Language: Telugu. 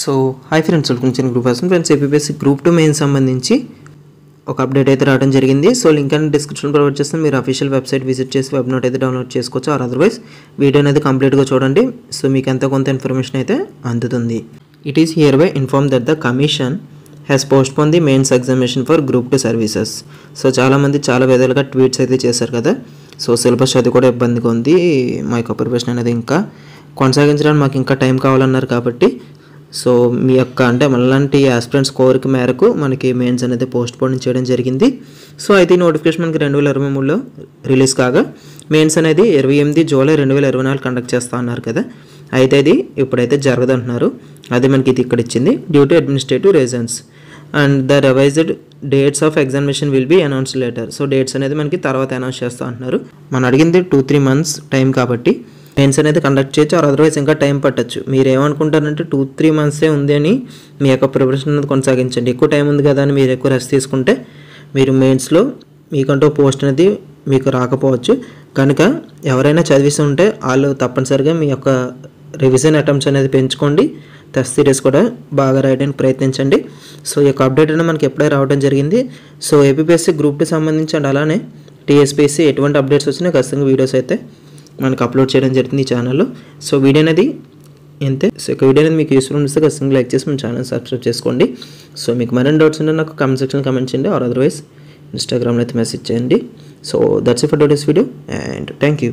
So hi friends, welcome to group friends. APSC group 2 main సంబంధించి ఒక అప్డేట్ అయితే రావడం జరిగింది. సో లింక్ అనేది డిస్క్రిప్షన్ ప్రొవైడ్ చేస్తాను. మీరు అఫీషియల్ వెబ్సైట్ విజిట్ చేసి వెబ్ నోట్ అయితే డౌన్లోడ్ చేసుకోవచ్చు. ఆర్ అదర్వైజ్ వీడియో అనేది కంప్లీట్గా చూడండి. సో మీకు ఎంతో కొంత ఇన్ఫర్మేషన్ అయితే అందుతుంది. It is here by inform that the commission has postpone the mains examination for group 2 services. So చాలామంది చాలా విధాలుగా ట్వీట్స్ అయితే చేశారు కదా. సో సిలబస్ అది కూడా ఇబ్బందిగా ఉంది. మా యొక్క ప్రిపరేషన్ అనేది ఇంకా కొనసాగించడానికి మాకు ఇంకా టైం కావాలన్నారు కాబట్టి సో మీ యొక్క అంటే మనలాంటి ఆస్పిరెంట్స్ కోరిక మేరకు మనకి మెయిన్స్ అనేది పోస్ట్పోన్ చేయడం జరిగింది. సో అయితే ఈ నోటిఫికేషన్ మనకి 2023లో రిలీజ్ కాగా మెయిన్స్ అనేది 28 జూలై 2024 కండక్ట్ చేస్తా అన్నారు కదా. అయితే అది ఇప్పుడైతే జరగదంటున్నారు. అది మనకి ఇది ఇక్కడ ఇచ్చింది due to administrative reasons and the revised dates of examination will be announce later. So dates అనేది మనకి తర్వాత అనౌన్స్ చేస్తా అంటున్నారు. మనం అడిగింది 2-3 months టైం కాబట్టి మెయిన్స్ అనేది కండక్ట్ చేయొచ్చు. అదర్వైజ్ ఇంకా టైం పట్టచ్చు. మీరు ఏమనుకుంటారంటే 2-3 months ఉంది అని మీ యొక్క ప్రిపరేషన్ అనేది కొనసాగించండి. ఎక్కువ టైం ఉంది కదా అని మీరు ఎక్కువ రెస్ట్ తీసుకుంటే మీరు మెయిన్స్లో మీకంటూ పోస్ట్ అనేది మీకు రాకపోవచ్చు. కనుక ఎవరైనా చదివిస్తూ ఉంటే వాళ్ళు తప్పనిసరిగా మీ యొక్క రివిజన్ అటెంప్ట్స్ అనేది పెంచుకోండి. టెస్ట్ సిరీస్ కూడా బాగా రాయడానికి ప్రయత్నించండి. సో ఈ యొక్క అప్డేట్ అనేది మనకి ఎప్పుడే రావడం జరిగింది. సో ఏపీఎస్సీ గ్రూప్ 2 సంబంధించి అండ్ అలానే టీఎస్పీఎస్సీ ఎటువంటి అప్డేట్స్ వచ్చినా ఖచ్చితంగా వీడియోస్ అయితే మనకు అప్లోడ్ చేయడం జరుగుతుంది ఈ ఛానల్లో. సో వీడియో అనేది అంతే. సో ఇక వీడియో అనేది మీకు యూస్ఫుల్ అనిపిస్తే ఖచ్చితంగా లైక్ చేసి మన ఛానల్ సబ్స్క్రైబ్ చేసుకోండి. సో మీకు మరిన్ని డౌట్స్ ఉంటే నాకు కామెంట్ సెక్షన్లో కామెంట్ చేయండి. ఆర్ అదర్వైజ్ ఇన్స్టాగ్రామ్లో అయితే మెసేజ్ చేయండి. So that's it for today's video and thank you.